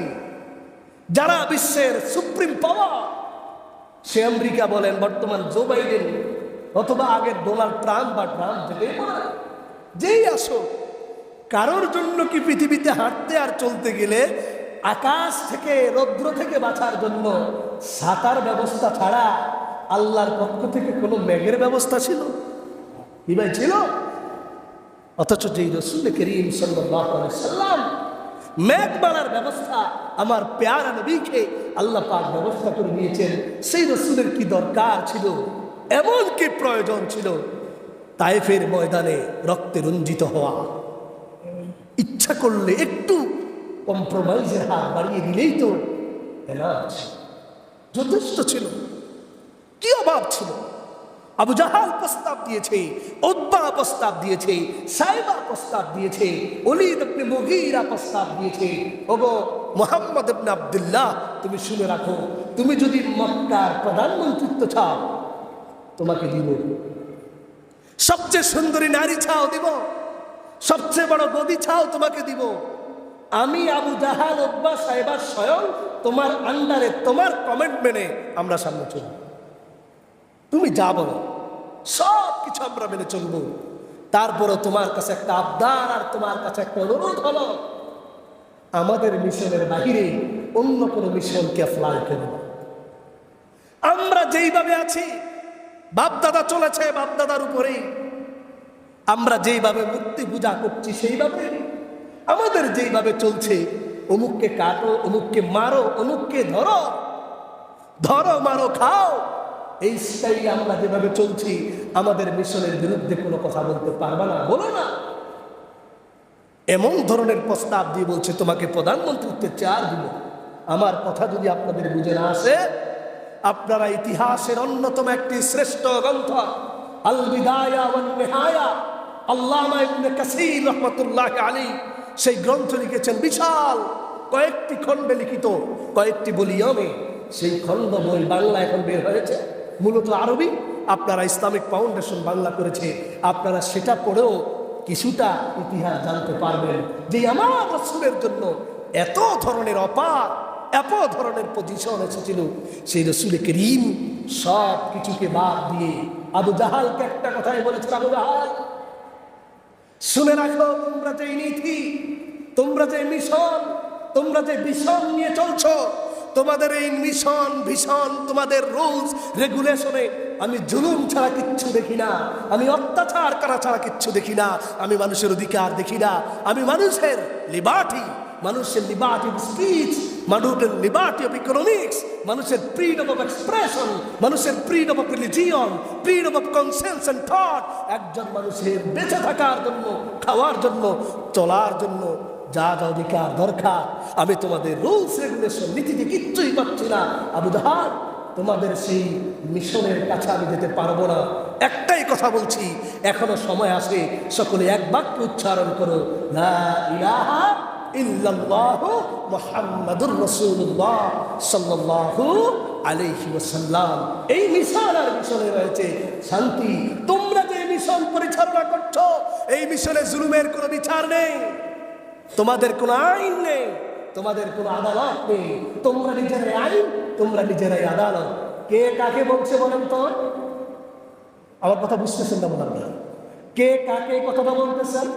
যারা বিশ্বের সুপ্রিম পাওয়ার, সে আমেরিকা বলেন, বর্তমান জো বাইডেন অথবা আগের ডোনাল্ড ট্রাম্প বা ট্রাম্প যেই আসো, কারোর জন্য কি পৃথিবীতে হাঁটতে আর চলতে গেলে আকাশ থেকে, রৌদ্র থেকে বাঁচার জন্য ছাতার ব্যবস্থা ছাড়া আল্লাহর পক্ষ থেকে কোনো মেঘের ব্যবস্থা ছিল? কি ভাই ছিল? অথচ যেই রাসূল করিম সাল্লাল্লাহু আলাইহি সাল্লাম মেঘমালার ব্যবস্থা আমার পেয়ারা নবীকে আল্লাহ পাক ব্যবস্থা করে দিয়েছেন। সেই রাসূলের কি দরকার ছিল, এমন কি প্রয়োজন ছিল তায়েফের ময়দানে রক্তে রঞ্জিত হওয়া? ইচ্ছা করলে একটু কম্প্রোমাইজের হাত বাড়িয়ে দিলেই তো এনাফ, যথেষ্ট ছিল। কি অভাব ছিল? আবু জাহাল প্রস্তাব দিয়েছে, উতবা প্রস্তাব দিয়েছে, সাইবা প্রস্তাব দিয়েছে, ওলীদ ইবনে মুগীরা প্রস্তাব দিয়েছে। ওগো মুহাম্মদ ইবনে আব্দুল্লাহ, তুমি শুনে রাখো, তুমি যদি মক্কার প্রধানমন্ত্রিত্ব চাও তোমাকে দিব, সবচেয়ে সুন্দরী নারী চাও দিব, সবচেয়ে বড় গদি চাও তোমাকে দিব। আমি আবু জাহাল, উতবা, সাইবা স্বয়ং তোমার আন্ডারে, তোমার কমেন্ট মেনে আমরা সামনে চলব। তুমি যা বলো সব কিছু আমরা মেনে চলবো। তারপরে তোমার কাছে একটা আবদার আর তোমার কাছে একটা অনুরোধ হলো, আমাদের মিশনের বাহিরে অন্য কোনো মিশনকে ফ্লাই করো না। আমরা যেইভাবে আছি, বাপদাদা চলেছে বাপদাদার উপরেই, আমরা যেইভাবে মূর্তি পূজা করছি সেইভাবে, আমাদের যেইভাবে চলছে, অমুককে কাটো, অমুককে মারো, অমুককে ধরো, ধরো মারো খাও, এই স্টাইলে আমরা যেভাবে চলছি, আমাদের মিশনের বিরুদ্ধে কোনো কথা বলতে পারবা না, বলো না। এমন ধরনের প্রস্তাব দিয়ে বলছে তোমাকে প্রধানমন্ত্রীত্বের চেয়ার দিব। আমার কথা যদি আপনাদের বুঝে না আসে, আপনারা ইতিহাসের অন্যতম একটি শ্রেষ্ঠ গ্রন্থ আল বিদায়া ওয়ান নিহায়া, আল্লামা ইবনে কাসির রাহমাতুল্লাহি আলাইহি সেই গ্রন্থ লিখেছেন, বিশাল কয়েকটি খণ্ডে লিখিত, কয়েকটি ভলিউমে। সেই খণ্ড বই বাংলা এখন বের হয়েছে, মূলত আরবি। আপনারা ইসলামিক ফাউন্ডেশন বাংলা করেছে, আপনারা সেটা পড়েও কিছুটা ইতিহাস জানতে পারবেন যে আমার রাসূলের জন্য এত ধরনের অপার, এত ধরনের পজিশন এসেছিল। সেই রাসূল করিম সব কিছুকে বাদ দিয়ে আবু জাহালকে একটা কথাই বলেছেন, আবু জাহাল শুনে রাখো, তোমরা যে নীতি, তোমরা যে মিশন, তোমরা যে ভিশন নিয়ে চলছো, তোমাদের এই মিশন ভিশন, তোমাদের রুলস রেগুলেশনে আমি জুলুম ছাড়া কিচ্ছু দেখি না, আমি অত্যাচার করা ছাড়া কিচ্ছু দেখি না, আমি মানুষের অধিকার দেখি না, আমি মানুষের লিবার্টি, মানুষের লিবার্টি অফ স্পিচ, মানুষের লিবার্টি অফ ইকোনমিক্স, মানুষের ফ্রিডম অফ এক্সপ্রেশন, মানুষের freedom of religion, freedom of conscience and thought, একজন মানুষের বেঁচে থাকার জন্য, খাওয়ার জন্য, চলার জন্য যা যা অধিকার দরকার, আমি তোমাদের রুলস রেগুলেশন নীতিতে কিচ্ছুই পাচ্ছি না। আবু জাহাল, তোমাদের সেই মিশনের কাছে আমি যেতে পারবো না। একটাই কথা বলছি, এখনো সময় আছে, সকলে এক বাক্য উচ্চারণ করো, লা ইলাহা ইল্লাল্লাহু মুহাম্মাদুর রাসূলুল্লাহ সাল্লাল্লাহু আলাইহি ওয়াসাল্লাম। এই মিশন আর মিশনে রয়েছে শান্তি। তোমরা যে মিশন পরিচালনা করছো, এই মিশনে জুলুমের কোনো বিচার নেই, তোমাদের কোনো আইন নেই, তোমাদের কোনো আদালত নেই, তোমরা নিজেরাই আইন, তোমরা নিজেরাই আদালত। কে কাকে বলছে বলেন তো? আমার কথা বুঝতেছেন না মনে হয়? কে কাকে কথাটা বলতেছেন?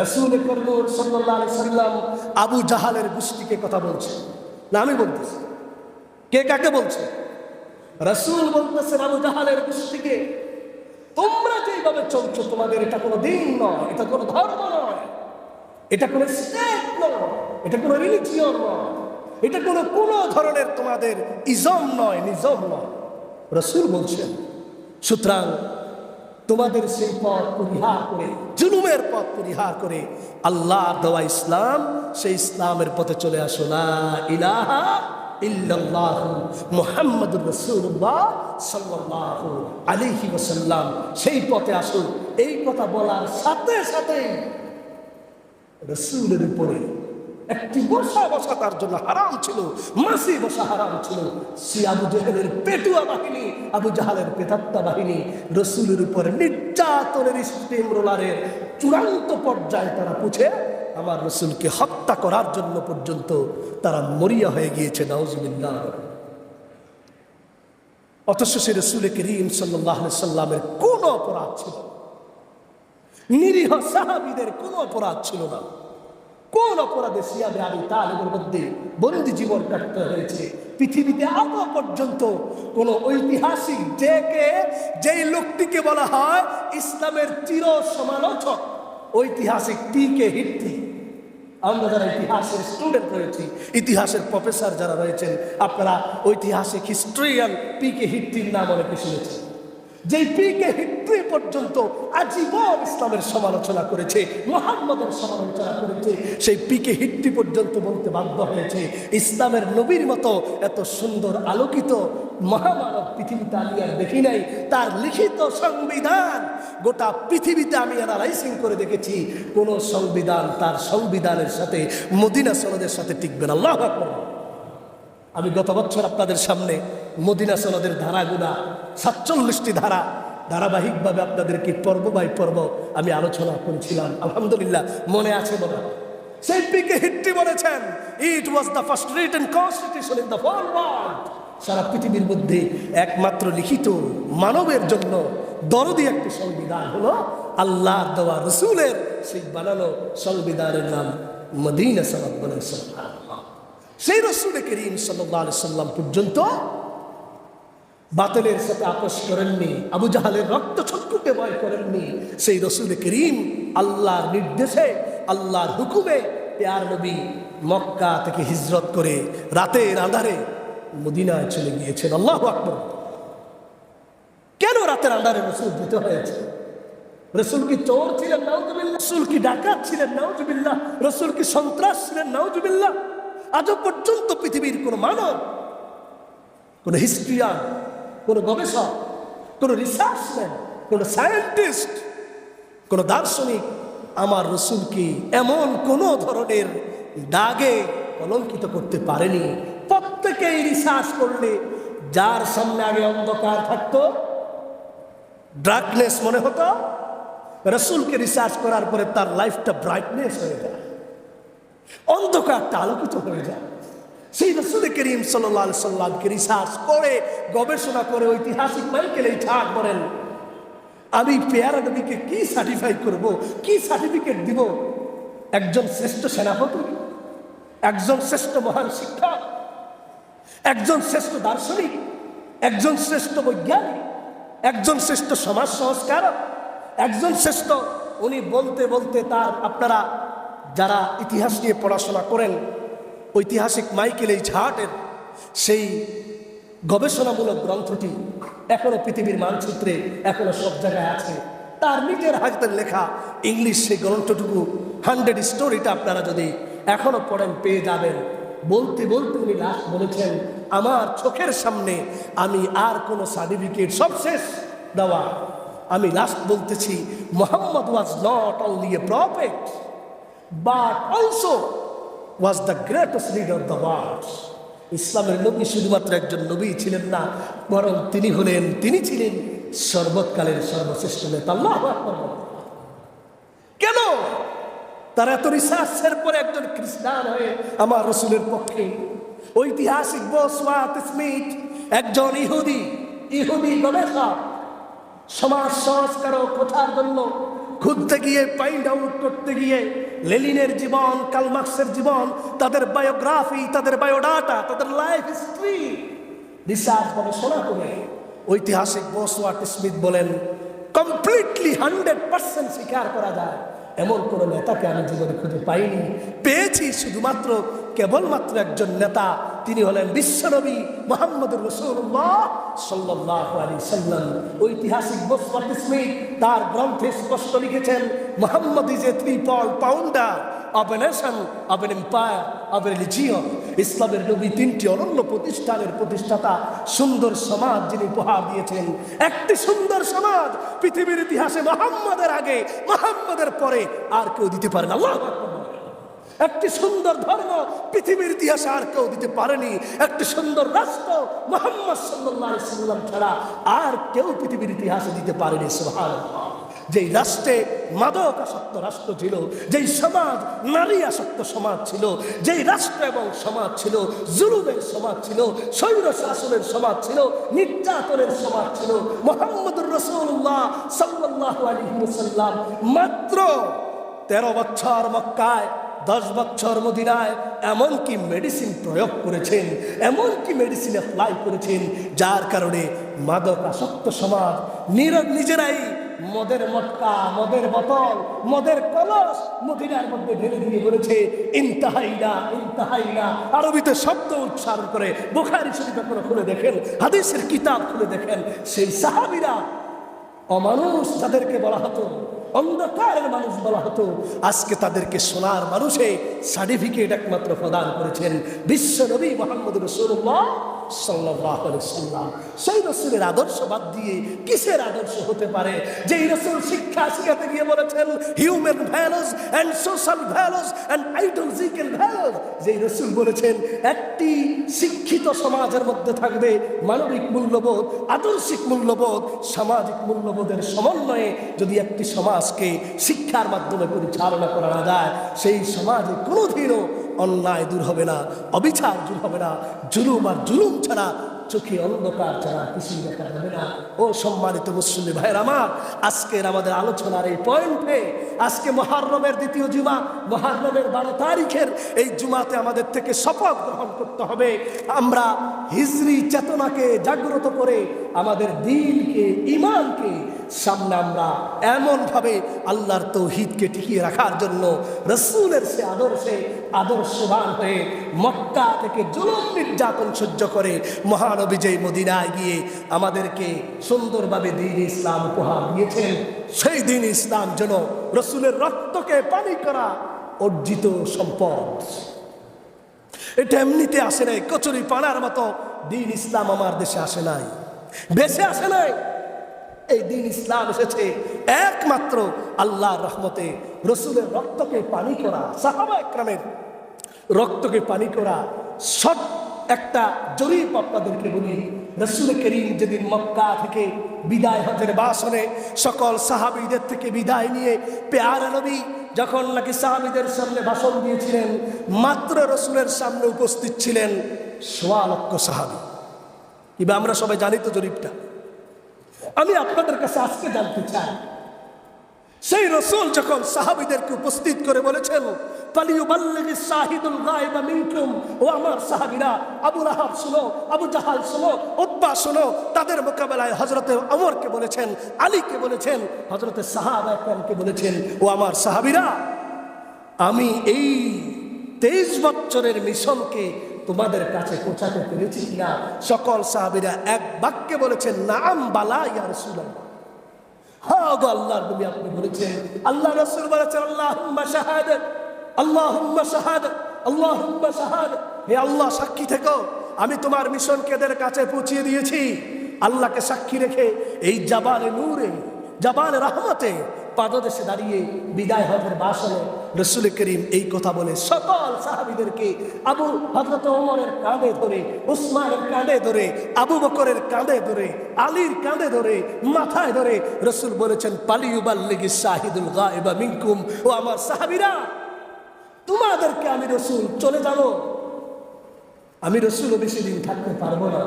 রাসূল করিম সাল্লাল্লাহু আলাইহি সাল্লাম আবু জাহালের গোষ্ঠীকে কথা বলছে না আমি বলতেছি? কে কাকে বলছে? রাসূল বলতেছেন আবু জাহালের গোষ্ঠীকে, তোমরা যেভাবে চলছো, তোমাদের এটা কোনো দিন নয়, এটা কোনো ধর্ম নয়, এটা কোনো স্টেট নয়, এটা কোনো রিলিজিয়ন নয়, এটা কোনো ধরনের তোমাদের ইজম নয়, নিজম নয়। রাসূল বলছেন, সুতরাং তোমাদের সেই পথ পরিহার করে, জুলুমের পথ পরিহার করে আল্লাহর দেওয়া ইসলাম, সেই ইসলামের পথে চলে আসো। লা ইলাহা ইল্লাল্লাহু মুহাম্মাদুর রাসূলুল্লাহ সাল্লাল্লাহু আলাইহি ওয়াসাল্লাম, সেই পথে আসো। এই কথা বলার সাথে সাথে রাসূলের উপরে একটি বসা তার জন্য হারাম ছিল, মাসি বসা হারাম ছিল। সে আবু জাহেলের পেটুয়া বাহিনী, আবু জাহালের পেতাত্তা বাহিনী রাসূলের উপরে নির্যাতনের স্টিম রোলারের চূড়ান্ত পর্যায়ে তারা পুছে আমার রাসূলকে হত্যা করার জন্য পর্যন্ত তারা মরিয়া হয়ে গিয়েছে, নাউজুবিল্লাহ। অথচ সে রাসূল করিম সাল্লাল্লাহু আলাইহি সাল্লামের কোনো অপরাধ ছিল না, নিরীহ সাহাবীদের কোনো অপরাধ ছিল না। কোন অপরাধে সিয়াবে আবি তালেবের মধ্যে বন্দি জীবন কাটতে হয়েছে? পৃথিবীতে আজ পর্যন্ত কোন ঐতিহাসিক যেই লোকটিকে বলা হয় ইসলামের চির সমালোচক, ঐতিহাসিক টিকে হিট্টি, আমরা যারা ইতিহাসের স্টুডেন্ট রয়েছি, ইতিহাসের প্রফেসর যারা রয়েছেন, আপনারা ঐতিহাসিক হিস্ট্রিয়ান পিকে হিট্রির নাম অনেকে শুনেছেন। যেই পিকে হিট্রি পর্যন্ত আজীবন ইসলামের সমালোচনা করেছে, মুহাম্মদের সমালোচনা করেছে, সেই পিকে হিট্রি পর্যন্ত বলতে বাধ্য হয়েছে ইসলামের নবীর মতো এত সুন্দর আলোকিত মহামানব পৃথিবীতে আমি আর দেখি নাই। তার লিখিত সংবিধান গোটা পৃথিবীতে আমি অ্যানালাইসিং করে দেখেছি, কোন সংবিধান তার সংবিধানের সাথে মদিনা সনদের সাথে টিকবে না। আল্লাহু আকবার। আমি গত বছর আপনাদের সামনে মদিনা সনদের ধারাগুলা 47টি ধারা ধারাবাহিকভাবে আপনাদেরকে পর্ব বাই পর্ব আমি আলোচনা করেছিলাম। আলহামদুলিল্লাহ মনে আছে বলে সেই পিকে হিট্রি বলেছেন, it was the first written constitution in the whole world. সারা পৃথিবীর মধ্যে একমাত্র লিখিত মানবের জন্য দরদি একটি সংবিধান হলো আল্লাহর দেওয়া রসুলের সেই বানানো সংবিধানের নাম মদিনা সনদ বলেন। সেই রসুল করিম সাল্লাল্লাহু আলাইহি সাল্লাম পর্যন্ত বাতিলের সাথে আপোষ করেননি, আবু জাহালের রক্ত চক্ষুকে ভয় করেননি। সেই রসুল করিম আল্লাহর নির্দেশে, আল্লাহর হুকুমে পেয়ার নবী মক্কা থেকে হিজরত করে রাতের আঁধারে মদিনায় চলে গিয়েছেন। আল্লাহু আকবার। কেন রাতের আঁধারে রসুল যেতে হয়েছে? রসুল কি চোর ছিলেন? নাউজুবিল্লাহ। রসুল কি ডাকাত ছিলেন? নাউজুবিল্লাহ। রসুল কি সন্ত্রাস ছিলেন? নাউজুবিল্লাহ। আজও পর্যন্ত পৃথিবীর কোন মানব, কোন হিস্ট্রিয়ান, কোন গবেষক, কোন রিসার্চম্যান, কোন সায়েন্টিস্ট, কোন দার্শনিক আমার রসুলকে এমন কোন ধরনের দাগে কলঙ্কিত করতে পারেনি। প্রত্যেকেই রিসার্চ করলে যার সামনে আগে অন্ধকার থাকতো, ডার্কনেস মনে হতো, রসুলকে রিসার্চ করার পরে তার লাইফটা ব্রাইটনেস হয়ে যায়, অন্ধকারটা আলোকিত হয়ে যায়। সেই রসুল করিম সাল্লাল্লাহু আলাইহি সাল্লামকে রিসার্চ করে, গবেষণা করে ঐতিহাসিক মাইকেল এই ঠাক বলেন, আমি পেয়ারা নবীকে কি সার্টিফাই করব, কি সার্টিফিকেট দিব? একজন শ্রেষ্ঠ সেনাপতি, একজন শ্রেষ্ঠ মহান শিক্ষক, একজন শ্রেষ্ঠ দার্শনিক, একজন শ্রেষ্ঠ বৈজ্ঞানিক, একজন শ্রেষ্ঠ সমাজ সংস্কারক, একজন শ্রেষ্ঠ, উনি বলতে বলতে তার, আপনারা যারা ইতিহাস নিয়ে পড়াশোনা করেন, ঐতিহাসিক মাইকেল এইচ হার্টের সেই গবেষণামূলক গ্রন্থটি এখনো পৃথিবীর মানচিত্রে এখনো সব জায়গায় আছে। তার নিজের হাতের লেখা ইংলিশ সেই গ্রন্থটুকু 100 স্টোরিটা আপনারা যদি এখনো পড়েন পেয়ে যাবেন। বলতে বলতে উনি লাস্ট বলেছেন, আমার চোখের সামনে আমি আর কোনো সার্টিফিকেট, সব শেষ দেওয়া, আমি লাস্ট বলতেছি, Muhammad was not only a prophet but also was the greatest leader of the world. ইসলামের নবী শুধুমাত্র একজন নবী ছিলেন না, বরং তিনি ছিলেন সর্বকালের সর্বশ্রেষ্ঠ নেতা। আল্লাহু আকবার। কেন? তার এত রিসার্চের পরে একজন খ্রিস্টান হয়ে আমার রসুলের পক্ষে, ঐতিহাসিক বসওয়ার্থ স্মিথ একজন ইহুদি গবেষক, সমাজ সংস্কারক কথার জন্য খুঁজতে গিয়ে, ফাইন্ড আউট করতে গিয়ে লেনিনের জীবন, কার্ল মার্কসের জীবন, তাদের বায়োগ্রাফি, তাদের বায়োডাটা, তাদের লাইফ হিস্ট্রি রিসার্চ গবেষণা করে ঐতিহাসিক বসওয়ার্থ স্মিথ বলেন, কমপ্লিটলি 100% স্বীকার করা যায় এমন কোন নেতাকে আমি জীবনে খুঁজে পাইনি। পেয়েছি শুধুমাত্র কেবলমাত্র একজন নেতা, তিনি হলেন বিশ্বনবী মুহাম্মদুর রাসূলুল্লাহ সাল্লাল্লাহু আলাইহি সাল্লাম। ঐতিহাসিক বসওয়ার্থ স্মিথ তার গ্রন্থে স্পষ্ট লিখেছেন, Muhammad is a three-fold founder of a nation, of an empire, of a religion. ইসলামের নবী তিনটি অনন্য প্রতিষ্ঠানের প্রতিষ্ঠাতা, সুন্দর সমাজ যিনি উপহার দিয়েছেন। একটি সুন্দর সমাজ পৃথিবীর ইতিহাসে মুহাম্মদের আগে, মুহাম্মদের পরে আর কেউ দিতে পারে না। আল্লাহু আকবার। একটি সুন্দর ধর্ম পৃথিবীর ইতিহাসে আর কেউ দিতে পারেনি। একটি সুন্দর রাষ্ট্র মুহাম্মদ সাল্লাল্লাহু আলাইহি সাল্লাম ছাড়া আর কেউ পৃথিবীর ইতিহাসে দিতে পারেনি। সুবহানাল্লাহ। যেই রাষ্ট্রে মাদক আসক্ত রাষ্ট্র ছিল, যেই সমাজ নারী আসক্ত সমাজ ছিল, যেই রাষ্ট্র এবং সমাজ ছিল জুলুমের সমাজ ছিল, স্বৈর শাসনের সমাজ ছিল, নির্যাতনের সমাজ ছিল, মুহাম্মদুর রাসূলুল্লাহ সাল্লাল্লাহু আলাইহি ওয়াসাল্লাম মাত্র 13 বছর মক্কায়, 10 বছর মদিনায় এমনকি মেডিসিন প্রয়োগ করেছেন, এমনকি মেডিসিন অ্যাপ্লাই করেছেন, যার কারণে মাদক আসক্ত সমাজ নিজেরাই মদের মটকা, মদের বোতল, মদের কলস মদিনার মধ্যে ঢেলে দিয়ে বলেছে ইনতাহাইনা ইনতাহাইনা, আরবিতে শব্দ উচ্চারণ করে। বুখারী শরীফ করে খুলে দেখেন, হাদিসের কিতাব খুলে দেখেন, সেই সাহাবীরা, অমানুষ যাদেরকে বলা হতো, অন্ধকারের মানুষ বলা হতো, আজকে তাদেরকে সোনার মানুষে সার্টিফিকেট একমাত্র প্রদান করেছেন বিশ্ব নবী মুহাম্মদ রাসূলুল্লাহ সাল্লাল্লাহু আলাইহি সাল্লাম। সেই রাসূলের আদর্শ বাদ দিয়ে কিসের আদর্শ হতে পারে? যেই রাসূল শিক্ষা শিখাতে গিয়ে বলেছেন human values and social values and ideological values, যেই রাসূল বলেছেন একটি শিক্ষিত সমাজের মধ্যে থাকবে মানবিক মূল্যবোধ, আদর্শিক মূল্যবোধ, সামাজিক মূল্যবোধের সমন্বয়ে যদি একটি সমাজকে শিক্ষার মাধ্যমে পরিচালনা করা না যায়, সেই সমাজে কোনোদিনও অন্যায় দূর হবে না, অবিচার দূর হবে না, জুলুম আর জুলুম ছাড়া, চোখে অন্ধকার ছাড়া কিছুই দেখা যাবে না। ও সম্মানিত মুসলিম ভাইয়ের আমার, আজকের আমাদের আলোচনার এই পয়েন্টে, আজকে মুহররমের দ্বিতীয় জুমা, মুহররমের 12 তারিখের এই জুমাতে আমাদের থেকে শপথ গ্রহণ করতে হবে, আমরা হিজরি চেতনাকে জাগ্রত করে আমাদের দ্বীনকে, ঈমানকে সামনে আমরা এমনভাবে আল্লাহর তৌহিদকে টিকিয়ে রাখার জন্য রাসূলের সে আদর্শে আদর্শবান হয়ে মক্কা থেকে জুলুম নির্যাতন সহ্য করে মহানবী যেই মদিনায় গিয়ে আমাদেরকে সুন্দরভাবে দ্বীন ইসলাম উপহার দিয়েছেন, সেই দ্বীন ইসলাম যেন রাসূলের রক্তকে পানি করা অর্জিত সম্পদ। এটা এমনিতে আসে নাই, কচুরি পানার মতো দ্বীন ইসলাম আমার দেশে আসে নাই, বেশে আসে নাই। এই দ্বীন ইসলাম এসেছে একমাত্র আল্লাহর রহমতে, রাসূলের রক্তকে পানি করা, সাহাবা একরামের রক্তকে পানি করা। সব একটা জরিপ আপনাদেরকে বলি, রাসূল করিম যেদিন মক্কা থেকে বিদায় হজের বাসনে সকল সাহাবীদের থেকে বিদায় নিয়ে পেয়ারা নবী যখন নাকি সাহাবীদের সামনে ভাষণ দিয়েছিলেন, মাত্র রাসূলের সামনে উপস্থিত ছিলেন ১.৫ লক্ষ সাহাবী। কিংবা আমরা সবাই জানি তো জরিপটা, আমি আপনাদের কাছে আজকে জানতে চাই, সেই রাসূল যখন সাহাবীদেরকে উপস্থিত করে বলেছেন ফালিয়ুবাল্লিগিস শাহিদুল গায়বা মিনকুম, ও আমার সাহাবীরা, আবু লাহাব শোনো, আবু জাহাল শোনো, উতবা শোনো, তাদের মোকাবেলায় হযরতে ওমরকে বলেছেন, আলীকে বলেছেন, হযরতে সাহাবা একরামকে বলেছেন, ও আমার সাহাবীরা, আমি এই 23 বছরের মিশনকে তোমাদের কাছে পৌঁছাতে পেরেছি কিনা? সকল সাহাবীরা এক বাক্যে বলেছেন নাআম বালা ইয়া রাসূলুল্লাহ, হ্যাঁ গো আল্লাহর নবী আপনি বলেছেন। আল্লাহ রাসূল বলেছেন আল্লাহুম্মা শাহাদাত, আল্লাহুম্মা শাহাদাত, আল্লাহুম্মা শাহাদাত, হে আল্লাহ সাক্ষী থেকো, আমি তোমার মিশনকে এদের কাছে পৌঁছিয়ে দিয়েছি। আল্লাহকে সাক্ষী রেখে এই জাবালে নূরে, জাবালে রহমতে পাদদেশে দাঁড়িয়ে বিদায় হজের বাসনে রাসূল করিম এই কথা বলে সকল সাহাবীদেরকে আবু হযরত ওমরের কাঁধে ধরে, উসমানের কাঁধে ধরে, আবু বকরের কাঁধে ধরে, আলীর কাঁধে ধরে, মাথায় ধরে রাসূল বলেছেন ফালিয়ুবাল্লিগিস শাহিদুল গায়বা মিনকুম, ও আমার সাহাবীরা, তোমাদেরকে আমি রাসূল চলে যাব, আমি রাসূল বেশি দিন থাকতে পারবো না,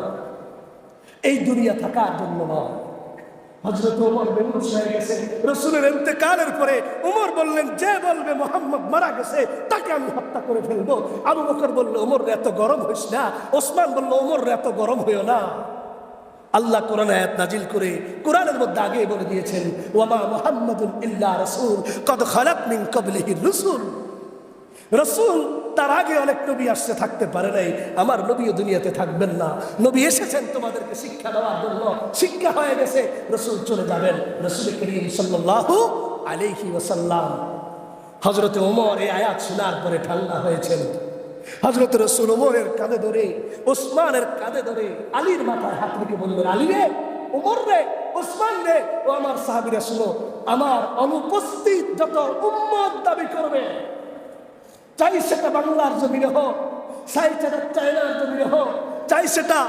এই দুনিয়া থাকার জন্য নয়। হযরত ওমর বেহুশ হয়ে গেছে রাসূলের ইন্তেকালের পরে। ওমর বললেন যে বলবে মুহাম্মদ মারা গেছে তাকে আমি হত্যা করে ফেলবো। আবু বকর বলল ওমর এত গরম হইস না, ওসমান বলল ওমর এত গরম হইও না। আল্লাহ কোরআন আয়াত নাজিল করে কোরআনের মধ্যে আগে বলে দিয়েছেন ওয়ামা মুহাম্মাদুন ইল্লা রাসূল কদ খালাত মিন ক্বাবলিহির রাসূল, রাসূল তার আগে অনেক নবী আসছে, থাকতে পারে নাই, আমার নবীও দুনিয়াতে থাকবেন না, নবী এসেছেন তোমাদেরকে শিক্ষা দেওয়ার জন্য, শিক্ষা হয়ে গেছে, রাসূল চলে যাবেন। রাসূল করিম সাল্লাল্লাহু আলাইহি ওয়াসাল্লাম হযরত ওমর এই আয়াত শোনার পরে ঠান্ডা হয়েছেন। হযরত রাসূল ওমরের কাঁধে ধরে, ওসমানের কাঁধে ধরে, আলীর মাথায় হাত রেখে বললেন আলী রে, ওমর রে, ওসমান রে, ও আমার সাহাবীরা শুনো, আমার অনুপস্থিত যত উম্মত দাবি করবে, চাই সেটা বাংলার জমিনে হোক, চাই সেটা চায়নার জমিনে হোক, চাই সেটা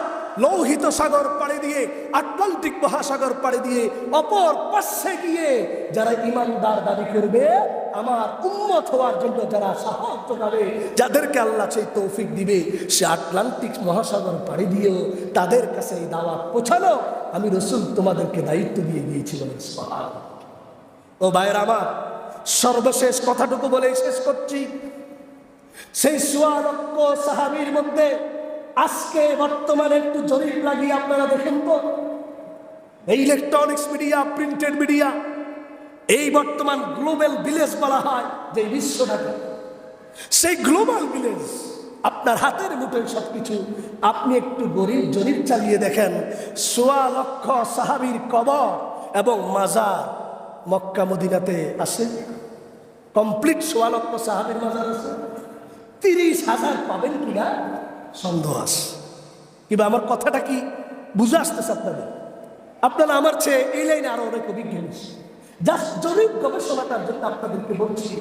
লৌহিত সাগর পাড়ি দিয়ে, আটলান্টিক মহাসাগর পাড়ি দিয়ে অপর পাশে গিয়ে যারা ইমানদার দাবি করবে, আমার উম্মত হওয়ার জন্য যারা সাহস যোগাবে, যাদেরকে আল্লাহ সেই তৌফিক দিবে, সে আটলান্টিক মহাসাগর পাড়ি দিয়েও তাদের কাছে এই দাওয়াত পৌঁছানো আমি রাসূল তোমাদেরকে দায়িত্ব দিয়ে দিয়েছি বলে। সুবহানাল্লাহ। ও ভাইয়েরা আমার, সর্বশেষ কথাটুকু বলে শেষ করছি। সেই ১.৫ লক্ষ সাহাবীর মধ্যে আজকে বর্তমানে একটু জরিপ লাগিয়ে আপনারা দেখেন তো, এই ইলেকট্রনিক্স মিডিয়া, প্রিন্টেড মিডিয়া, এই বর্তমান গ্লোবাল ভিলেজ বলা হয় যে বিশ্বটাকে, সেই গ্লোবাল ভিলেজ আপনার হাতের মুঠোয় সবকিছু। আপনি একটু গরিব জরিপ চালিয়ে দেখেন, ১৬ লক্ষ সাহাবীর কবর এবং মাজার মক্কা মদিনাতে আছে। কমপ্লিট ১৬ লক্ষ সাহাবীর মাজার আছে। ৩০,০০০ পাবেন কিনা সন্দেহ আছে। কিংবা আমার কথাটা কি বুঝে আসতেছে আপনাদের? আপনারা আমার চেয়ে এই লাইনে আরো অনেক অভিজ্ঞ। জাস্ট জরিপ গবেষণাটার জন্য আপনাদেরকে বলছি,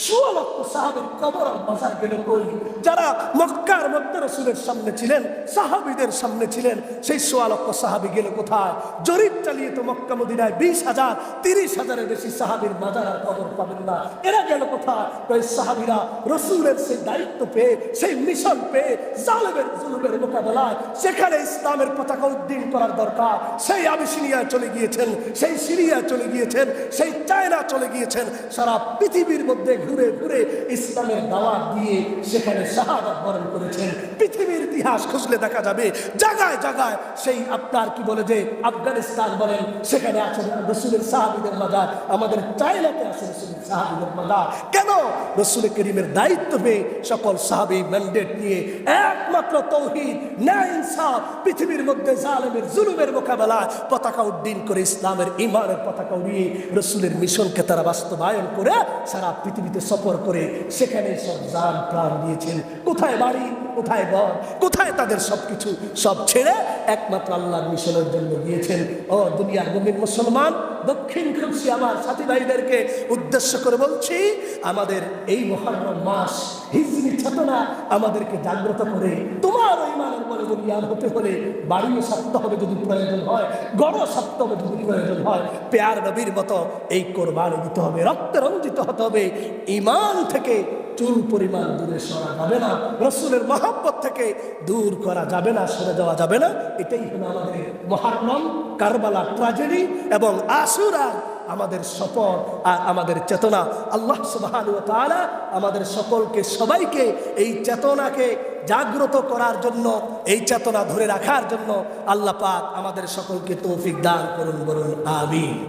১৬ লক্ষ সাহাবীর কবর আর মাজার গেল কই? যারা মক্কার মধ্যে রাসূলের সামনে ছিলেন, সাহাবীদের সামনে ছিলেন, সেই ১৬ লক্ষ সাহাবী গেল কোথায়? জরিপ চালিয়ে তো মক্কা মদিনায় ২০,০০০, ৩০,০০০-এর বেশি সাহাবীর মাজার আর কবর পাবেন না। এরা গেল কোথায়? ওই সাহাবীরা রাসূলের সেই দায়িত্ব পেয়ে, সেই মিশন পেয়ে, জালেমের জুলুমের মোকাবেলায় সেখানে ইসলামের পতাকা উড্ডীন করার দরকার, সেই আবিসিনিয়ায় চলে গিয়েছেন, সেই সিরিয়ায় চলে গিয়েছেন, সেই চায়না চলে গিয়েছেন। সারা পৃথিবীর মধ্যে ঘুরে ঘুরে ইসলামের দাওয়াত দিয়ে সেখানে শাহাদাত বরণ করেছেন। পৃথিবীর ইতিহাস খুঁজলে দেখা যাবে জায়গায় জায়গায় সেই আপনার কি বলে যে আফগানিস্তান বলেন, সেখানে আছে রাসূলের সাহাবীদের মাজার। আমাদের চায়নাতে আছে রাসূলের সাহাবীদের মাজার। কেন? রাসূল করিমের দায়িত্ব পেয়ে সকল সাহাবী ম্যান্ডেট নিয়ে একমাত্র তাওহীদ, ন্যায়, ইনসাফ, পৃথিবীর মধ্যে জালেমের জুলুমের মোকাবেলায় পতাকা উড্ডীন করে, ইসলামের ঈমানের পতাকা উড়িয়ে রাসূলের মিশনকে তারা বাস্তবায়ন করে সারা পৃথিবীতে সফর করে সেখানে সব জান প্রাণ দিয়েছেন। কোথায় বাড়ি, কোথায় ঘর, কোথায় তাদের সবকিছু, সব ছেড়ে একমাত্র আল্লাহর মিশনের জন্য গিয়েছেন। ও দুনিয়ার মুমিন মুসলমান, দক্ষিণ খুশি আমার সাথী ভাইদেরকে উদ্দেশ্য করে বলছি, আমাদের এই মুহররম মাস হিজরি চেতনা আমাদেরকে জাগ্রত করে, তোমার ঈমানের বলে দুনিয়ার হতে হলে বাড়িও সারতে হবে যদি প্রয়োজন হয়, গড়ও সারতে হবে যদি প্রয়োজন হয়, পেয়ার নবীর মতো এই কোরবানি দিতে হবে, রক্তে রঞ্জিত হতে হবে। ঈমান থেকে চুল পরিমাণ দূরে সরা যাবে না, রাসূলের মহব্বত থেকে দূর করা যাবে না, সরে যাওয়া যাবে না। এটাই হলো আমাদের মুহররম, কারবালা ট্র্যাজেডি এবং আশুরা আমাদের শপথ আর আমাদের চেতনা। আল্লাহ সুবহানাহু ওয়া তাআলা আমাদের সকলকে, সবাইকে এই চেতনাকে জাগ্রত করার জন্য, এই চেতনা ধরে রাখার জন্য আল্লাহ পাক আমাদের সকলকে তৌফিক দান করুন, বলুন আমিন।